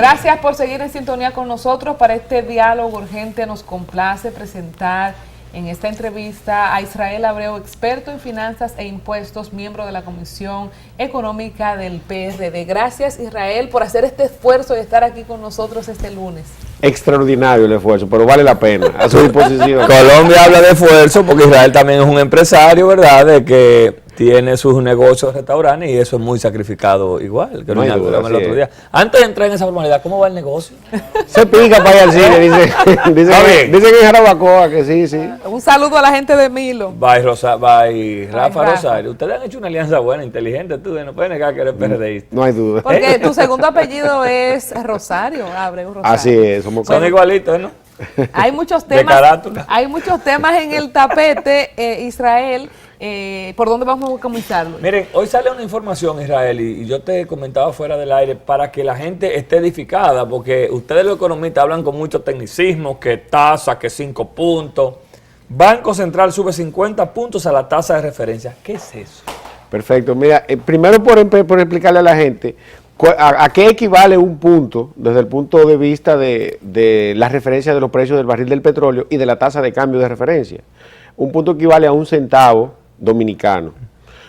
Gracias por seguir en sintonía con nosotros para este diálogo urgente. Nos complace presentar en esta entrevista a Israel Abreu, experto en finanzas e impuestos, miembro de la Comisión Económica del PRD. Gracias, Israel, por hacer este esfuerzo y estar aquí con nosotros este lunes. Extraordinario el esfuerzo, pero vale la pena, a su disposición. Colombia habla de esfuerzo porque Israel también es un empresario, ¿verdad?, de que tiene sus negocios, restaurantes, y eso es muy sacrificado igual, que no hay duda, el otro día. Antes de entrar en esa formalidad, ¿cómo va el negocio? Se pica para ir al cine, dice que en Jarabacoa, que sí. Un saludo a la gente de Milo. Bye, Rafa Rosario. Ustedes han hecho una alianza buena, inteligente, tú no puedes negar que eres PRDista. No hay duda. Porque tu segundo apellido es Rosario, Abreu Rosario. Así es, son igualitos, ¿no? Hay muchos temas en el tapete, Israel. ¿Por dónde vamos a comenzarlo? Miren, hoy sale una información, Israel, y yo te comentaba fuera del aire, para que la gente esté edificada, porque ustedes los economistas hablan con mucho tecnicismo, que tasa, que 5 puntos. Banco Central sube 50 puntos a la tasa de referencia. ¿Qué es eso? Perfecto. Mira, primero por explicarle a la gente a qué equivale un punto desde el punto de vista de la referencia de los precios del barril del petróleo y de la tasa de cambio de referencia. Un punto equivale a 1 centavo dominicano,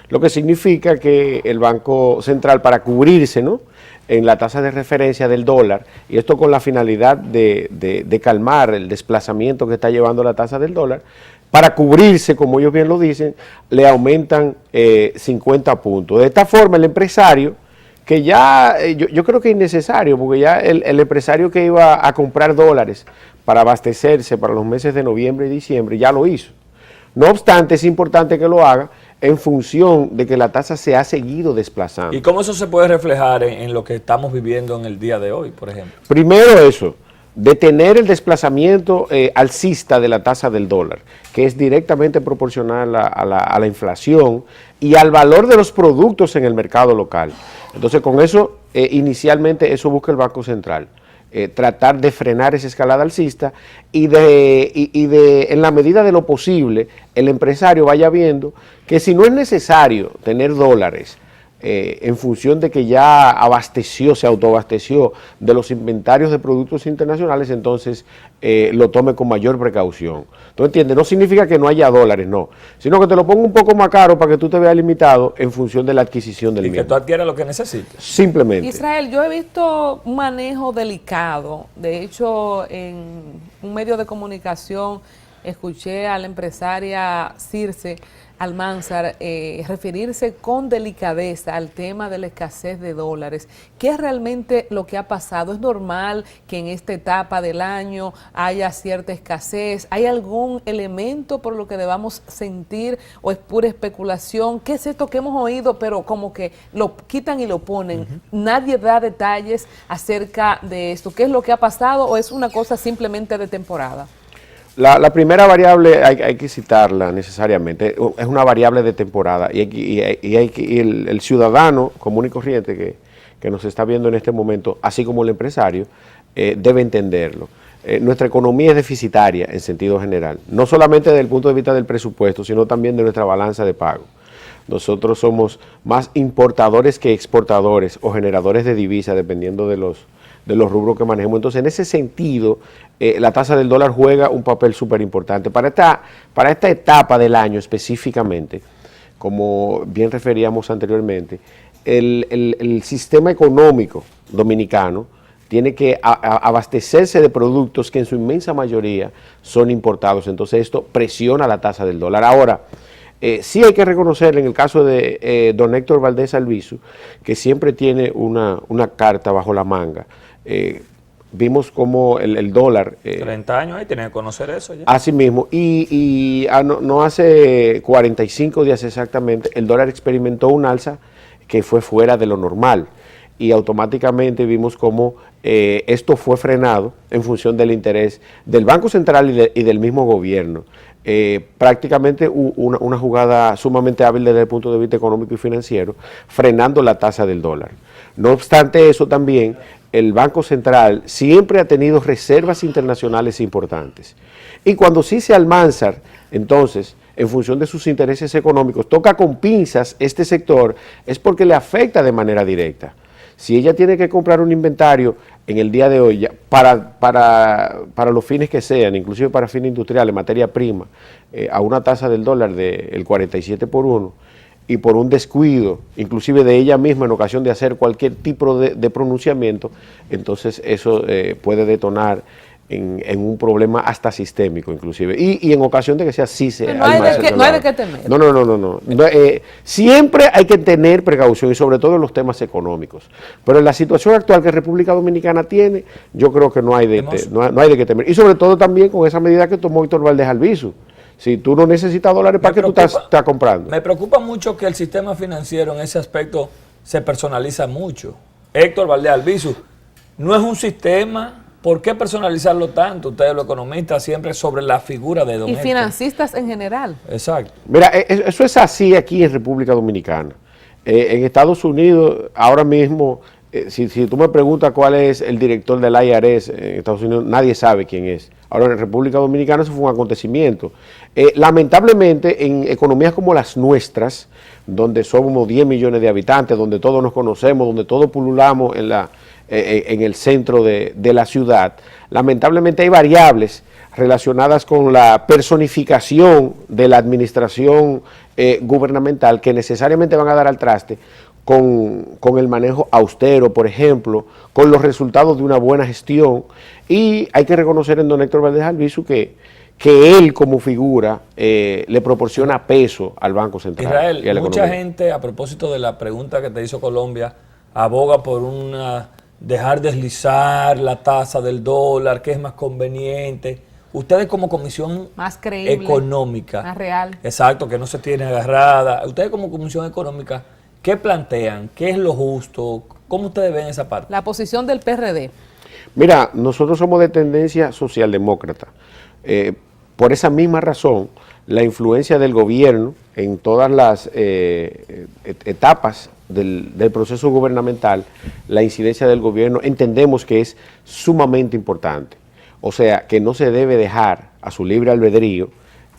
lo que significa que el Banco Central, para cubrirse, ¿no?, en la tasa de referencia del dólar, y esto con la finalidad de calmar el desplazamiento que está llevando la tasa del dólar, para cubrirse, como ellos bien lo dicen, le aumentan 50 puntos. De esta forma, el empresario, que ya yo creo que es innecesario, porque ya el empresario que iba a comprar dólares para abastecerse para los meses de noviembre y diciembre, ya lo hizo. No obstante, es importante que lo haga en función de que la tasa se ha seguido desplazando. ¿Y cómo eso se puede reflejar en lo que estamos viviendo en el día de hoy, por ejemplo? Primero eso, detener el desplazamiento alcista de la tasa del dólar, que es directamente proporcional a la inflación y al valor de los productos en el mercado local. Entonces, con eso, inicialmente, eso busca el Banco Central. Tratar de frenar esa escalada alcista y en la medida de lo posible, el empresario vaya viendo que si no es necesario tener dólares en función de que ya se autoabasteció de los inventarios de productos internacionales, entonces lo tome con mayor precaución. ¿Tú entiendes? No significa que no haya dólares, no, sino que te lo ponga un poco más caro para que tú te veas limitado en función de la adquisición del mismo. Y que tú adquieras lo que necesites. Simplemente. Israel, yo he visto un manejo delicado. De hecho, en un medio de comunicación escuché a la empresaria Circe Almanzar referirse con delicadeza al tema de la escasez de dólares. ¿Qué es realmente lo que ha pasado? ¿Es normal que en esta etapa del año haya cierta escasez? ¿Hay algún elemento por lo que debamos sentir o es pura especulación? ¿Qué es esto que hemos oído pero como que lo quitan y lo ponen? Nadie da detalles acerca de esto. ¿Qué es lo que ha pasado o es una cosa simplemente de temporada? La primera variable hay que citarla necesariamente, es una variable de temporada y el ciudadano común y corriente que nos está viendo en este momento, así como el empresario, debe entenderlo. Nuestra economía es deficitaria en sentido general, no solamente desde el punto de vista del presupuesto, sino también de nuestra balanza de pago. Nosotros somos más importadores que exportadores o generadores de divisas, dependiendo de los rubros que manejemos. Entonces, en ese sentido, la tasa del dólar juega un papel súper importante. Para esta etapa del año específicamente, como bien referíamos anteriormente, el sistema económico dominicano tiene que abastecerse de productos que en su inmensa mayoría son importados. Entonces, esto presiona la tasa del dólar. Ahora, sí hay que reconocer en el caso de don Héctor Valdés Albizu, que siempre tiene una carta bajo la manga. Vimos como el dólar... 30 años ahí, tienen que conocer eso ya. Así mismo, no hace 45 días exactamente, el dólar experimentó un alza que fue fuera de lo normal y automáticamente vimos como esto fue frenado en función del interés del Banco Central y del mismo gobierno. Prácticamente una jugada sumamente hábil desde el punto de vista económico y financiero, frenando la tasa del dólar. No obstante eso también, el Banco Central siempre ha tenido reservas internacionales importantes. Y cuando sí se Almanzar, entonces, en función de sus intereses económicos, toca con pinzas este sector, es porque le afecta de manera directa. Si ella tiene que comprar un inventario en el día de hoy, ya, para los fines que sean, inclusive para fines industriales, materia prima, a una tasa del dólar del 47 por 1, y por un descuido, inclusive de ella misma en ocasión de hacer cualquier tipo de pronunciamiento, entonces eso puede detonar en un problema hasta sistémico inclusive, y en ocasión de que sea sí se no hay de qué temer. No. Siempre hay que tener precaución, y sobre todo en los temas económicos, pero en la situación actual que República Dominicana tiene, yo creo que no hay de qué temer, y sobre todo también con esa medida que tomó Héctor Valdés Albizu. Si tú no necesitas dólares, ¿para qué tú estás comprando? Me preocupa mucho que el sistema financiero en ese aspecto se personaliza mucho. Héctor Valdés Albizu, no es un sistema. ¿Por qué personalizarlo tanto? Ustedes los economistas siempre sobre la figura de don Y Héctor. financistas en general. Exacto. Mira, eso es así aquí en República Dominicana. En Estados Unidos, ahora mismo, si tú me preguntas cuál es el director del IRS en Estados Unidos, nadie sabe quién es. Ahora en República Dominicana eso fue un acontecimiento. Lamentablemente en economías como las nuestras, donde somos 10 millones de habitantes, donde todos nos conocemos, donde todos pululamos en el centro de la ciudad, lamentablemente hay variables relacionadas con la personificación de la administración gubernamental que necesariamente van a dar al traste con el manejo austero, por ejemplo, con los resultados de una buena gestión, y hay que reconocer en don Héctor Valdés Albizu que él como figura le proporciona peso al Banco Central. Israel, y a la mucha economía. gente, a propósito de la pregunta que te hizo Colombia, aboga por dejar deslizar la tasa del dólar, que es más conveniente. Ustedes como comisión Más creíble, económica, más real. exacto, que no se tiene agarrada. Ustedes como comisión económica, ¿qué plantean? ¿Qué es lo justo? ¿Cómo ustedes ven esa parte? La posición del PRD. Mira, nosotros somos de tendencia socialdemócrata. Por esa misma razón, la influencia del gobierno en todas las etapas del proceso gubernamental, la incidencia del gobierno, entendemos que es sumamente importante. O sea, que no se debe dejar a su libre albedrío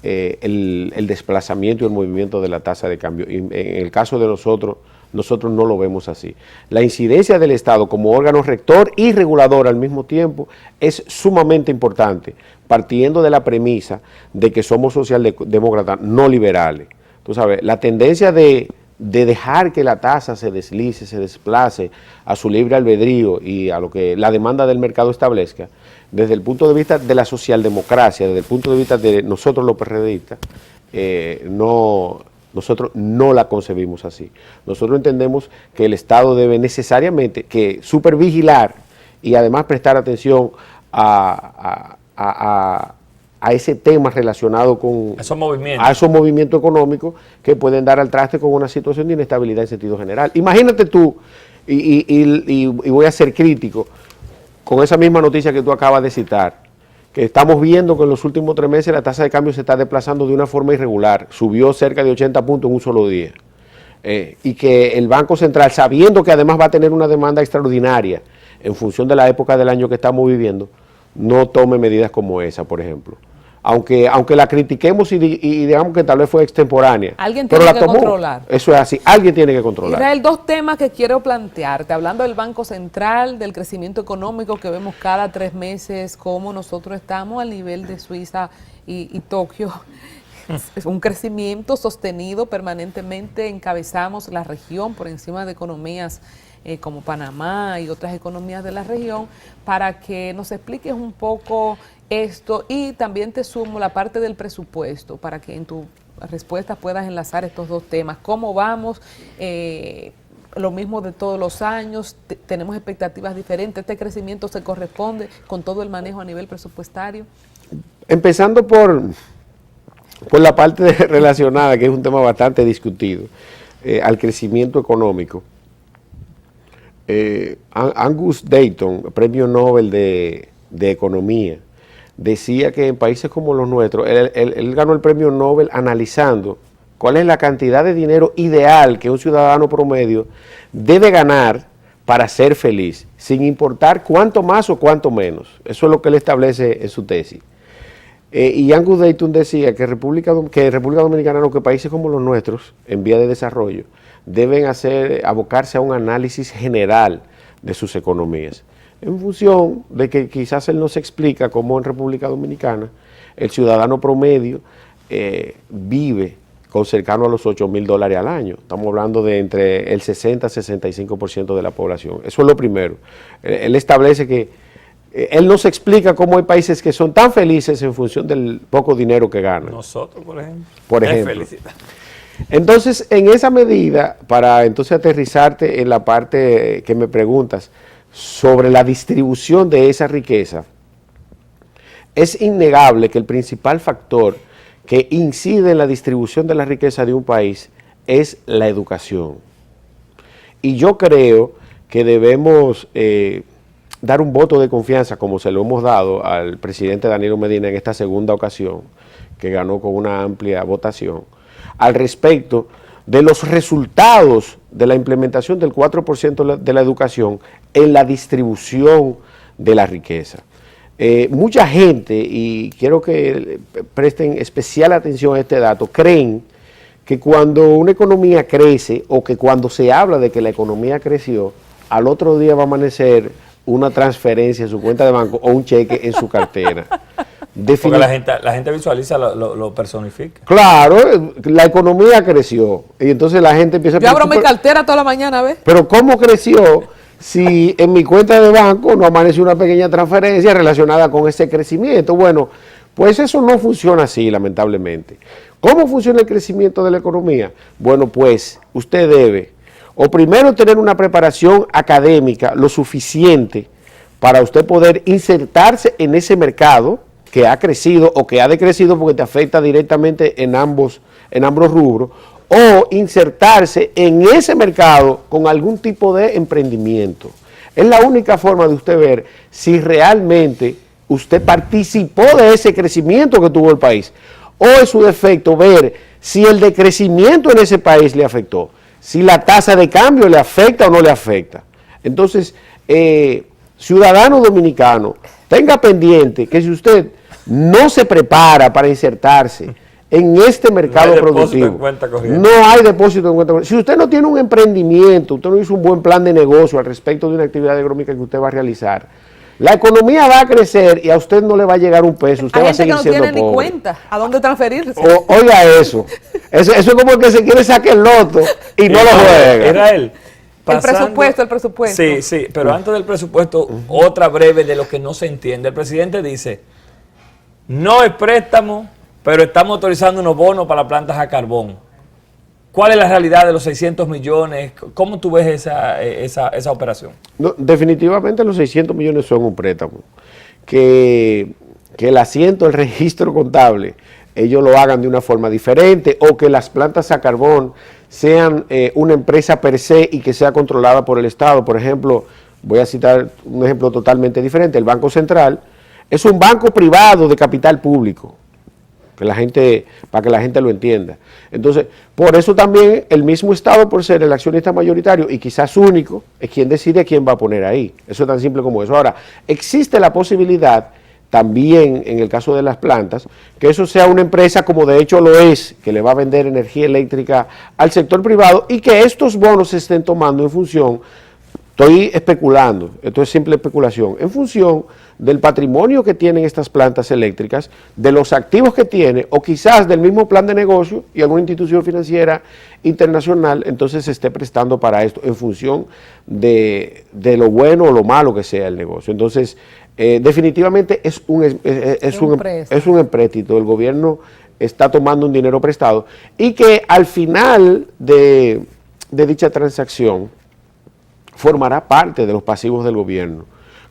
el desplazamiento y el movimiento de la tasa de cambio. Y en el caso de nosotros no lo vemos así. La incidencia del Estado como órgano rector y regulador al mismo tiempo es sumamente importante, partiendo de la premisa de que somos socialdemócratas, no liberales. Tú sabes, la tendencia de dejar que la tasa se deslice, se desplace a su libre albedrío y a lo que la demanda del mercado establezca, desde el punto de vista de la socialdemocracia, desde el punto de vista de nosotros los PRDistas, nosotros no la concebimos así. Nosotros entendemos que el Estado debe necesariamente que supervigilar y además prestar atención a ese tema relacionado con Esos movimientos. a esos movimientos económicos que pueden dar al traste con una situación de inestabilidad en sentido general. Imagínate tú, y voy a ser crítico, con esa misma noticia que tú acabas de citar, que estamos viendo que en los últimos 3 meses la tasa de cambio se está desplazando de una forma irregular, subió cerca de 80 puntos en un solo día, y que el Banco Central, sabiendo que además va a tener una demanda extraordinaria en función de la época del año que estamos viviendo, no tome medidas como esa, por ejemplo. Aunque la critiquemos y digamos que tal vez fue extemporánea. Alguien pero tiene la que tomó. controlar. Eso es así, alguien tiene que controlar. Israel, 2 temas que quiero plantearte, hablando del Banco Central, del crecimiento económico que vemos cada 3 meses, cómo nosotros estamos al nivel de Suiza y Tokio. Es un crecimiento sostenido permanentemente, encabezamos la región por encima de economías como Panamá y otras economías de la región, para que nos expliques un poco esto, y también te sumo la parte del presupuesto, para que en tu respuesta puedas enlazar estos 2 temas. ¿Cómo vamos? Lo mismo de todos los años, tenemos expectativas diferentes, ¿este crecimiento se corresponde con todo el manejo a nivel presupuestario? Empezando por la parte relacionada, que es un tema bastante discutido, al crecimiento económico. Angus Deaton, premio Nobel de Economía, decía que en países como los nuestros, él ganó el premio Nobel analizando cuál es la cantidad de dinero ideal que un ciudadano promedio debe ganar para ser feliz, sin importar cuánto más o cuánto menos. Eso es lo que él establece en su tesis. Y Angus Deaton decía que República Dominicana, o que países como los nuestros, en vía de desarrollo, deben abocarse a un análisis general de sus economías, en función de que quizás él nos explica cómo en República Dominicana el ciudadano promedio vive con cercano a los $8,000 al año. Estamos hablando de entre el 60 y 65% de la población. Eso es lo primero. Él establece que, él nos explica cómo hay países que son tan felices en función del poco dinero que ganan. Nosotros, por ejemplo. Por ejemplo. Entonces, en esa medida, para entonces aterrizarte en la parte que me preguntas sobre la distribución de esa riqueza, es innegable que el principal factor que incide en la distribución de la riqueza de un país es la educación. Y yo creo que debemos dar un voto de confianza, como se lo hemos dado al presidente Danilo Medina en esta segunda ocasión, que ganó con una amplia votación, al respecto de los resultados de la implementación del 4% de la educación en la distribución de la riqueza. Mucha gente, y quiero que presten especial atención a este dato, creen que cuando una economía crece o que cuando se habla de que la economía creció, al otro día va a amanecer una transferencia en su cuenta de banco o un cheque en su cartera. Porque la gente visualiza, lo personifica. Claro, la economía creció y entonces la gente empieza a... Yo abro mi cartera toda la mañana, ¿ves? Pero ¿cómo creció si en mi cuenta de banco no amanece una pequeña transferencia relacionada con ese crecimiento? Bueno, pues eso no funciona así, lamentablemente. ¿Cómo funciona el crecimiento de la economía? Bueno, pues usted debe, o primero tener una preparación académica lo suficiente para usted poder insertarse en ese mercado que ha crecido o que ha decrecido porque te afecta directamente en ambos rubros, o insertarse en ese mercado con algún tipo de emprendimiento. Es la única forma de usted ver si realmente usted participó de ese crecimiento que tuvo el país, o en su defecto ver si el decrecimiento en ese país le afectó, si la tasa de cambio le afecta o no le afecta. Entonces, ciudadano dominicano, tenga pendiente que si usted no se prepara para insertarse en este mercado productivo, no hay depósito en cuenta corriente. Si usted no tiene un emprendimiento, usted no hizo un buen plan de negocio al respecto de una actividad económica que usted va a realizar, la economía va a crecer y a usted no le va a llegar un peso, usted va a seguir siendo pobre. Hay gente que no tiene ni cuenta a dónde transferirse. Oiga eso es como el que se quiere sacar el loto y no lo juega. Era él. Pasando, el presupuesto. Sí, pero antes del presupuesto, otra breve de lo que no se entiende. El presidente dice, no es préstamo, pero estamos autorizando unos bonos para plantas a carbón. ¿Cuál es la realidad de los 600 millones? ¿Cómo tú ves esa operación? No, definitivamente los 600 millones son un préstamo. Que el asiento, el registro contable, ellos lo hagan de una forma diferente, o que las plantas a carbón sean una empresa per se y que sea controlada por el Estado. Por ejemplo, voy a citar un ejemplo totalmente diferente. El Banco Central es un banco privado de capital público, para que la gente lo entienda. Entonces, por eso también el mismo Estado, por ser el accionista mayoritario y quizás único, es quien decide quién va a poner ahí. Eso es tan simple como eso. Ahora, existe la posibilidad también, en el caso de las plantas, que eso sea una empresa, como de hecho lo es, que le va a vender energía eléctrica al sector privado, y que estos bonos se estén tomando en función, estoy especulando, esto es simple especulación, en función del patrimonio que tienen estas plantas eléctricas, de los activos que tiene, o quizás del mismo plan de negocio y alguna institución financiera internacional, entonces se esté prestando para esto, en función de lo bueno o lo malo que sea el negocio. Entonces, definitivamente es un empréstito. El gobierno está tomando un dinero prestado y que al final de dicha transacción formará parte de los pasivos del gobierno.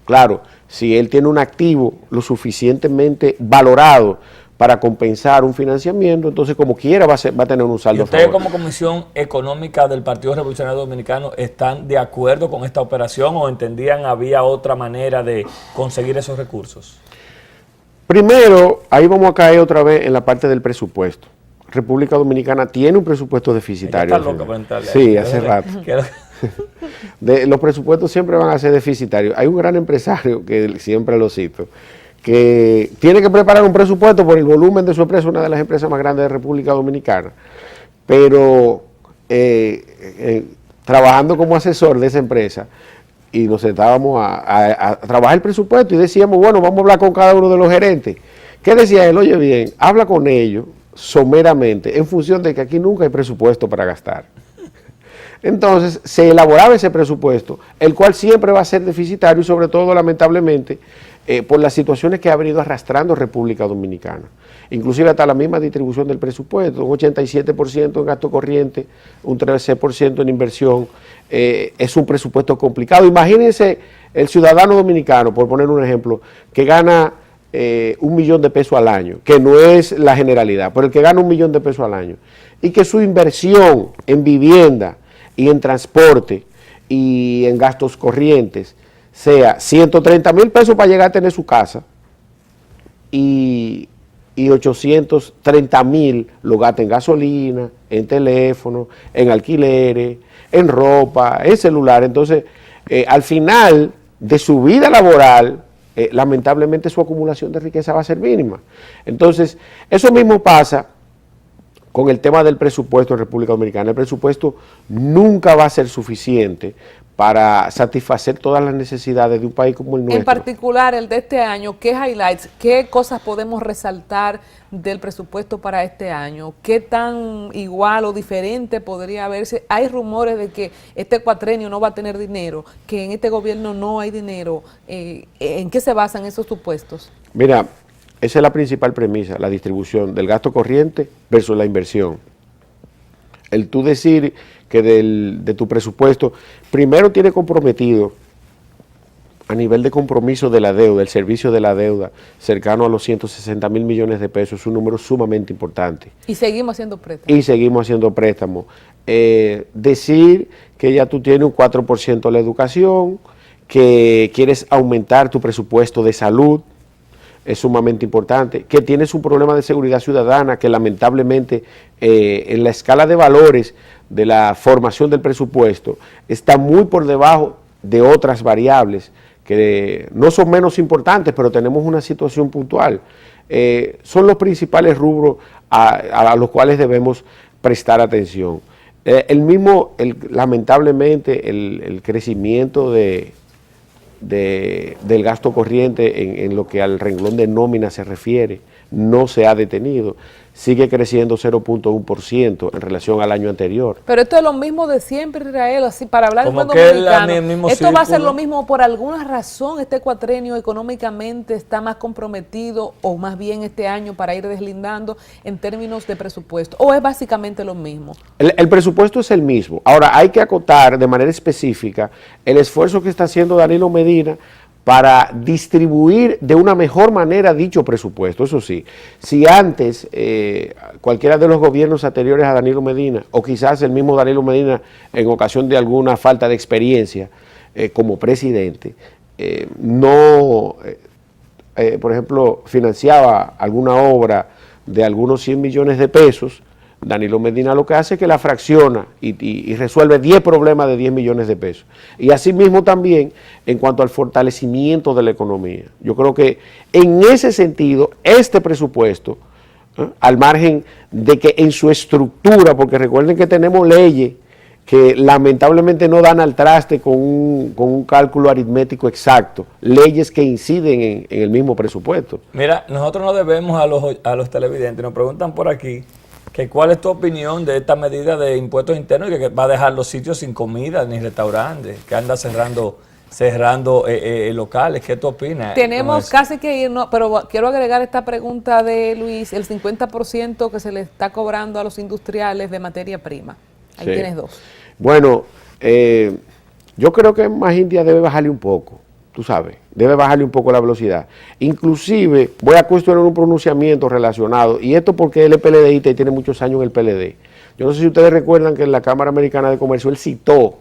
Claro, si él tiene un activo lo suficientemente valorado para compensar un financiamiento, entonces como quiera va a tener un saldo. ¿Y ustedes como Comisión Económica del Partido Revolucionario Dominicano están de acuerdo con esta operación o entendían había otra manera de conseguir esos recursos? Primero, ahí vamos a caer otra vez en la parte del presupuesto. República Dominicana tiene un presupuesto deficitario. Está loca para entrarle. Sí, hace rato. Los presupuestos siempre van a ser deficitarios. Hay un gran empresario, que siempre lo cito, que tiene que preparar un presupuesto por el volumen de su empresa, una de las empresas más grandes de República Dominicana, pero trabajando como asesor de esa empresa, y nos sentábamos a trabajar el presupuesto y decíamos, bueno, vamos a hablar con cada uno de los gerentes. ¿Qué decía él? Oye bien, habla con ellos someramente en función de que aquí nunca hay presupuesto para gastar. Entonces se elaboraba ese presupuesto, el cual siempre va a ser deficitario y sobre todo lamentablemente por las situaciones que ha venido arrastrando República Dominicana. Inclusive hasta la misma distribución del presupuesto, un 87% en gasto corriente, un 13% en inversión, es un presupuesto complicado. Imagínense el ciudadano dominicano, por poner un ejemplo, que gana 1 millón de pesos al año, que no es la generalidad, pero el que gana 1 millón de pesos al año, y que su inversión en vivienda y en transporte y en gastos corrientes sea 130,000 pesos para llegar a tener su casa y 830,000 lo gasta en gasolina, en teléfono, en alquileres, en ropa, en celular. Entonces, al final de su vida laboral, lamentablemente su acumulación de riqueza va a ser mínima. Entonces, eso mismo pasa con el tema del presupuesto en República Dominicana. El presupuesto nunca va a ser suficiente para satisfacer todas las necesidades de un país como el nuestro. En particular, el de este año, ¿qué highlights, qué cosas podemos resaltar del presupuesto para este año? ¿Qué tan igual o diferente podría verse? Hay rumores de que este cuatrenio no va a tener dinero, que en este gobierno no hay dinero. ¿En qué se basan esos supuestos? Mira, esa es la principal premisa, la distribución del gasto corriente versus la inversión. El tú decir que de tu presupuesto, primero tiene comprometido a nivel de compromiso de la deuda, el servicio de la deuda, cercano a los 160,000 millones de pesos, es un número sumamente importante. Y seguimos haciendo préstamos. Y seguimos haciendo préstamos. Decir que ya tú tienes un 4% de la educación, que quieres aumentar tu presupuesto de salud, es sumamente importante, que tienes un problema de seguridad ciudadana que lamentablemente en la escala de valores de la formación del presupuesto está muy por debajo de otras variables que no son menos importantes, pero tenemos una situación puntual. Son los principales rubros a los cuales debemos prestar atención. Lamentablemente el crecimiento del gasto corriente en lo que al renglón de nómina se refiere no se ha detenido, sigue creciendo 0.1% en relación al año anterior. Pero esto es lo mismo de siempre, Israel, así para hablar como de que dominicano. Esto va a ser círculo. lo mismo por alguna razón. Este cuatrenio económicamente está más comprometido, o más bien este año para ir deslindando en términos de presupuesto, o es básicamente lo mismo. El presupuesto es el mismo. Ahora hay que acotar de manera específica el esfuerzo que está haciendo Danilo Medina para distribuir de una mejor manera dicho presupuesto. Eso sí, si antes cualquiera de los gobiernos anteriores a Danilo Medina, o quizás el mismo Danilo Medina en ocasión de alguna falta de experiencia como presidente, por ejemplo, financiaba alguna obra de algunos 100 millones de pesos, Danilo Medina lo que hace es que la fracciona y resuelve 10 problemas de 10 millones de pesos. Y asimismo también en cuanto al fortalecimiento de la economía. Yo creo que en ese sentido, este presupuesto, al margen de que en su estructura, porque recuerden que tenemos leyes que lamentablemente no dan al traste con un cálculo aritmético exacto, leyes que inciden en el mismo presupuesto. Mira, nosotros no debemos a los televidentes, nos preguntan por aquí, que cuál es tu opinión de esta medida de impuestos internos que va a dejar los sitios sin comida ni restaurantes, que anda cerrando locales. ¿Qué tú opinas? Tenemos casi que irnos, pero quiero agregar esta pregunta de Luis, el 50% que se le está cobrando a los industriales de materia prima. Ahí tienes dos. Bueno, yo creo que Más India debe bajarle un poco, tú sabes, debe bajarle un poco la velocidad. Inclusive voy a cuestionar un pronunciamiento relacionado, y esto porque él es PLDista y tiene muchos años en el PLD. Yo no sé si ustedes recuerdan que en la Cámara Americana de Comercio él citó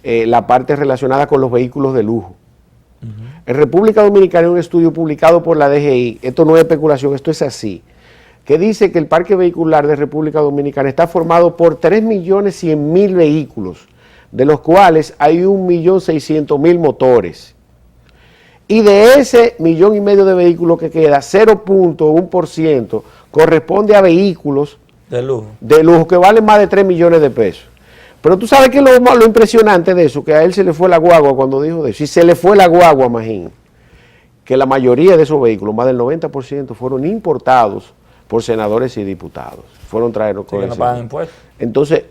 la parte relacionada con los vehículos de lujo. En República Dominicana hay un estudio publicado por la DGI, esto no es especulación, esto es así, que dice que el parque vehicular de República Dominicana está formado por 3.100.000 vehículos, de los cuales hay 1.600.000 motores. Y de ese 1,5 millones de vehículos que queda, 0.1% corresponde a vehículos de lujo que valen más de 3 millones de pesos. Pero tú sabes que lo impresionante de eso, que a él se le fue la guagua cuando dijo de eso, y se le fue la guagua, Magín, que la mayoría de esos vehículos, más del 90%, fueron importados por senadores y diputados. Fueron traerlos con que no pagan impuestos. Entonces,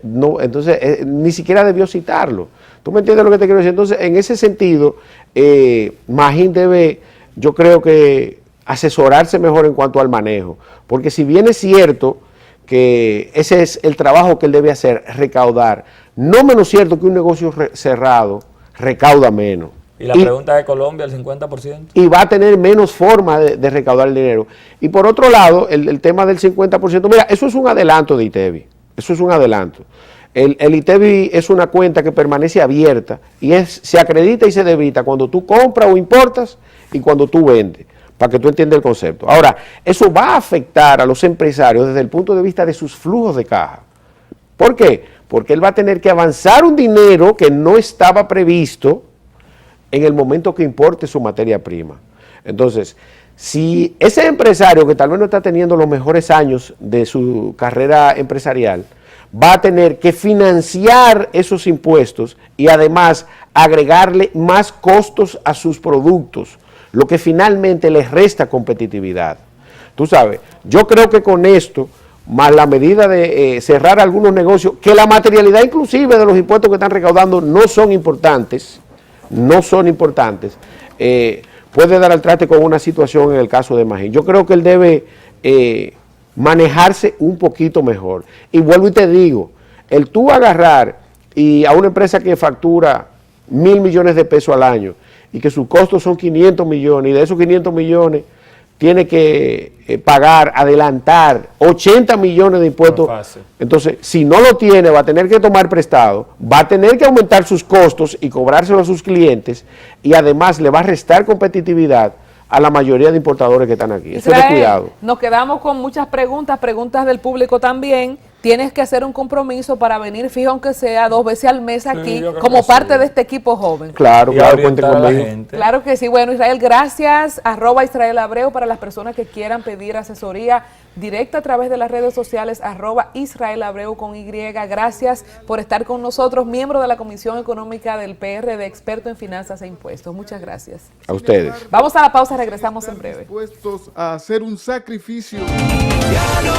ni siquiera debió citarlo. ¿Tú me entiendes lo que te quiero decir? Entonces, en ese sentido, Magín debe, yo creo que asesorarse mejor en cuanto al manejo. Porque si bien es cierto que ese es el trabajo que él debe hacer, recaudar, no menos cierto que un negocio cerrado recauda menos. Y la pregunta de Colombia, el 50%. Y va a tener menos forma de recaudar el dinero. Y por otro lado, el tema del 50%, mira, eso es un adelanto de ITEVI. Eso es un adelanto. El ITEVI es una cuenta que permanece abierta y se acredita y se debita cuando tú compras o importas y cuando tú vendes, para que tú entiendas el concepto. Ahora, eso va a afectar a los empresarios desde el punto de vista de sus flujos de caja. ¿Por qué? Porque él va a tener que avanzar un dinero que no estaba previsto en el momento que importe su materia prima. Entonces, si ese empresario que tal vez no está teniendo los mejores años de su carrera empresarial, va a tener que financiar esos impuestos y además agregarle más costos a sus productos, lo que finalmente les resta competitividad. Tú sabes, yo creo que con esto, más la medida de cerrar algunos negocios, que la materialidad inclusive de los impuestos que están recaudando no son importantes, puede dar al traste con una situación en el caso de Magín. Yo creo que él debe manejarse un poquito mejor. Y vuelvo y te digo, el tú agarrar y a una empresa que factura 1.000 millones de pesos al año y que sus costos son 500 millones y de esos 500 millones tiene que pagar, adelantar 80 millones de impuestos. Entonces, si no lo tiene, va a tener que tomar prestado, va a tener que aumentar sus costos y cobrárselo a sus clientes y además le va a restar competitividad a la mayoría de importadores que están aquí. Eso es de cuidado. Nos quedamos con muchas preguntas del público también. Tienes que hacer un compromiso para venir fijo, aunque sea 2 veces al mes aquí, como parte de este equipo joven. Claro, cuente conmigo. Claro que sí. Bueno, Israel, gracias. @Israel Abreu para las personas que quieran pedir asesoría directa a través de las redes sociales, @Israel Abreu con Y. Gracias por estar con nosotros, miembro de la Comisión Económica del PRD, experto en finanzas e impuestos. Muchas gracias. A ustedes. Vamos a la pausa, regresamos en breve. Dispuestos a hacer un sacrificio. Diálogo.